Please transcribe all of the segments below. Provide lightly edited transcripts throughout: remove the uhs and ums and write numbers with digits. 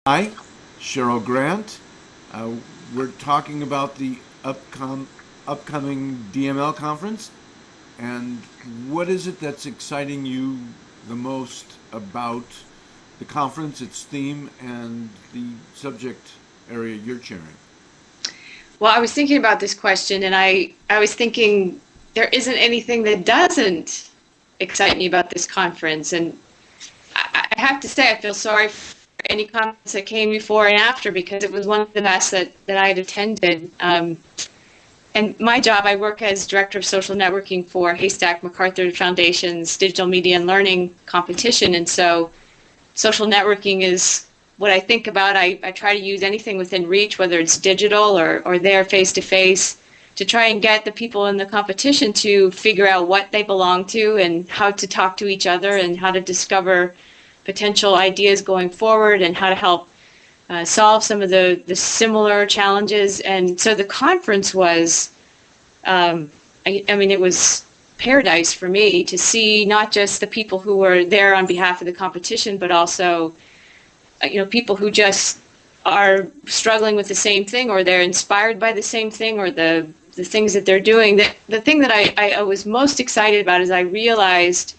Hi, Sheryl Grant. Uh, we're talking about the upcoming DML conference, and what is it that's exciting you the most about the conference, its theme, and the subject area you're chairing? Well, I was thinking about this question and I was thinking there isn't anything that doesn't excite me about this conference. And I have to say, I feel sorry for any conference that came before and after because it was one of the best that I had attended. And my job, I work as Director of Social Networking for Haystack MacArthur Foundation's Digital Media and Learning competition. And so social networking is what I think about. I try to use anything within reach, whether it's digital or there face to face, to try and get the people in the competition to figure out what they belong to and how to talk to each other and how to discover potential ideas going forward and how to help solve some of the similar challenges. And so the conference was, I mean, it was paradise for me to see not just the people who were there on behalf of the competition, but also, people who just are struggling with the same thing or they're inspired by the same thing or the things that they're doing. The thing that I was most excited about is I realized,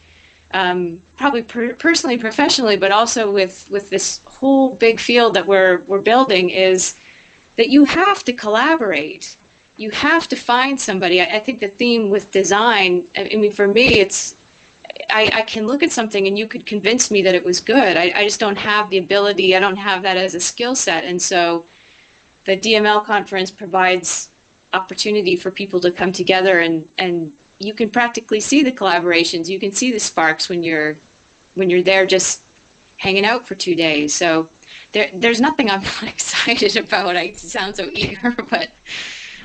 probably personally, professionally, but also with this whole big field that we're building, is that you have to collaborate. You have to find somebody. I think the theme with design, I mean, for me, I can look at something and you could convince me that it was good. I just don't have the ability. I don't have that as a skill set. And so the DML conference provides opportunity for people to come together and you can practically see the collaborations. You can see the sparks when you're there just hanging out for 2 days. So there's nothing I'm not excited about. I sound so eager, but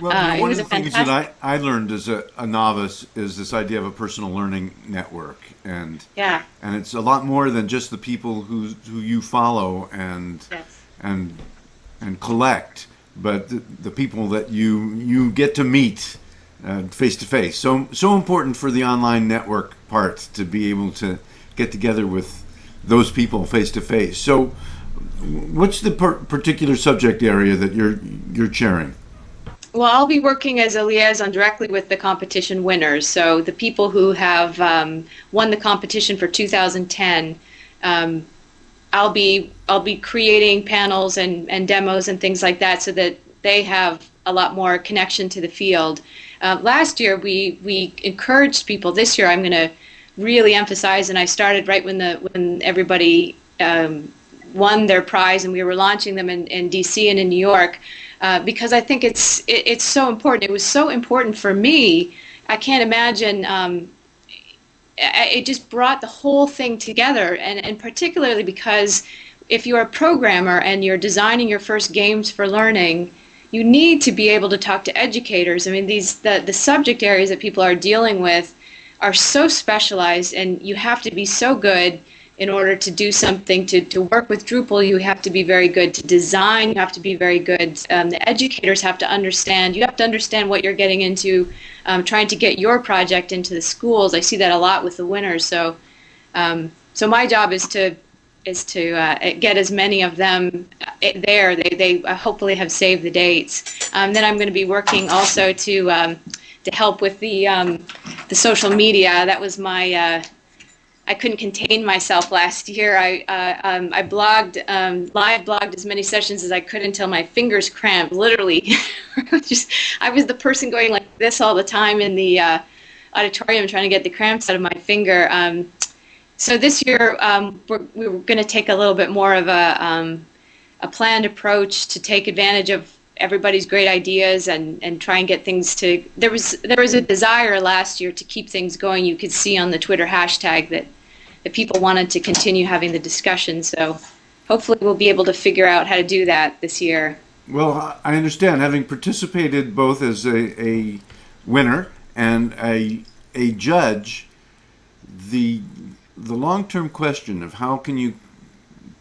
Well, it one of was the a things that fantastic. I learned as a novice is this idea of a personal learning network, Yeah. and it's a lot more than just the people who you follow Yes. and and collect, but the people that you get to meet face to face. So important for the online network part to be able to get together with those people face to face. So, what's the particular subject area that you're chairing? Well, I'll be working as a liaison directly with the competition winners. So the people who have won the competition for 2010, um, I'll be creating panels and demos and things like that so that they have a lot more connection to the field. Last year we encouraged people. This year I'm going to really emphasize, and I started right when everybody won their prize and we were launching them in DC and in New York, because I think it's so important. It was so important for me. I can't imagine. It just brought the whole thing together, and particularly because if you're a programmer and you're designing your first games for learning, you need to be able to talk to educators. I mean, the subject areas that people are dealing with are so specialized, and you have to be so good in order to do something, to work with Drupal. You have to be very good to design. You have to be very good. The educators have to understand. You have to understand what you're getting into, trying to get your project into the schools. I see that a lot with the winners. So my job is to get as many of them there. They hopefully have saved the dates. Then I'm going to be working also to help with the social media. That was my I couldn't contain myself last year. I blogged, live blogged as many sessions as I could until my fingers cramped. Literally, just I was the person going like this all the time in the auditorium, trying to get the cramps out of my finger. So this year, we're going to take a little bit more of a planned approach to take advantage of everybody's great ideas and try and get things to. There was a desire last year to keep things going. You could see on the Twitter hashtag that people wanted to continue having the discussion. So hopefully we'll be able to figure out how to do that this year. Well, I understand, having participated both as a winner and a judge, the the long term question of how can you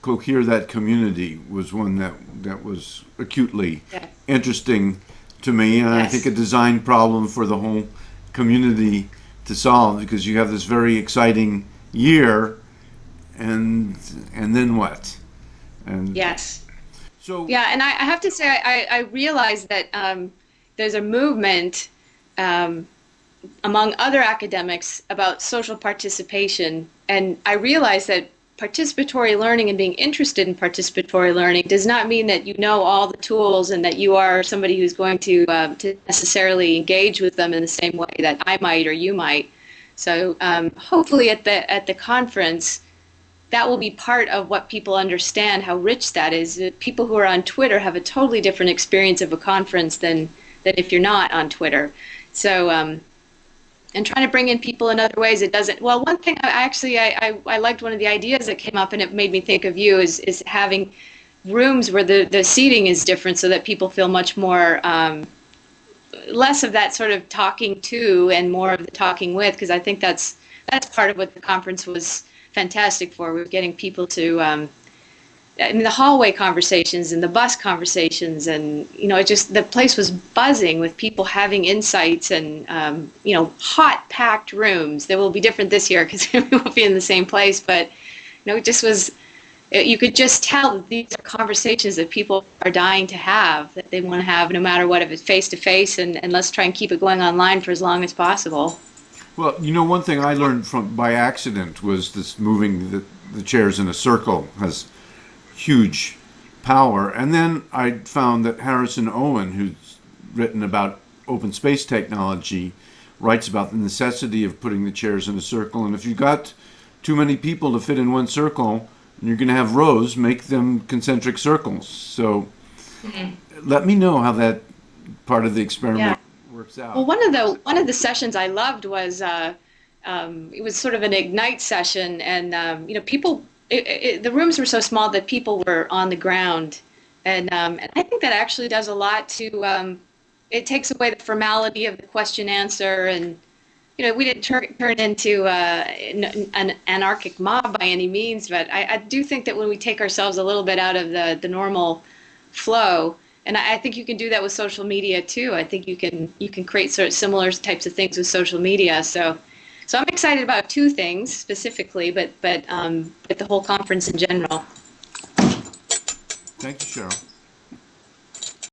cohere that community was one that was acutely Yes. interesting to me, and I think a Yes. design problem for the whole community to solve, because you have this very exciting year, and and then what? And Yes. So Yeah, and I have to say, I realize that there's a movement among other academics about social participation. And I realize that participatory learning and being interested in participatory learning does not mean that you know all the tools and that you are somebody who's going to necessarily engage with them in the same way that I might or you might. So hopefully at the conference, that will be part of what people understand how rich that is. People who are on Twitter have a totally different experience of a conference than if you're not on Twitter. So and trying to bring in people in other ways. It doesn't. Well, one thing I liked one of the ideas that came up, and it made me think of you is having rooms where the seating is different, so that people feel much more less of that sort of talking to and more of the talking with. Because I think that's part of what the conference was fantastic for. We were getting people to. I mean, the hallway conversations and the bus conversations, and it just the place was buzzing with people having insights and hot packed rooms. They will be different this year because we won't be in the same place, but it just was. You could just tell that these are conversations that people are dying to have, that they want to have, no matter what, if it's face to face, and let's try and keep it going online for as long as possible. well, one thing I learned from by accident was this moving the chairs in a circle has huge power. And then I found that Harrison Owen, who's written about open space technology, writes about the necessity of putting the chairs in a circle. And if you've got too many people to fit in one circle, and you're going to have rows, make them concentric circles. So let me know how that part of the Yeah. experiment works Well, out. one of the sessions I loved was it was sort of an ignite session, and people. The rooms were so small that people were on the ground, and I think that actually does a lot to. It takes away the formality of the question answer, and we didn't turn into an anarchic mob by any means, but I do think that when we take ourselves a little bit out of the normal flow, and I think you can do that with social media too. I think you can create sort of similar types of things with social media. So I'm excited about two things specifically, but the whole conference in general. Thank you, Cheryl.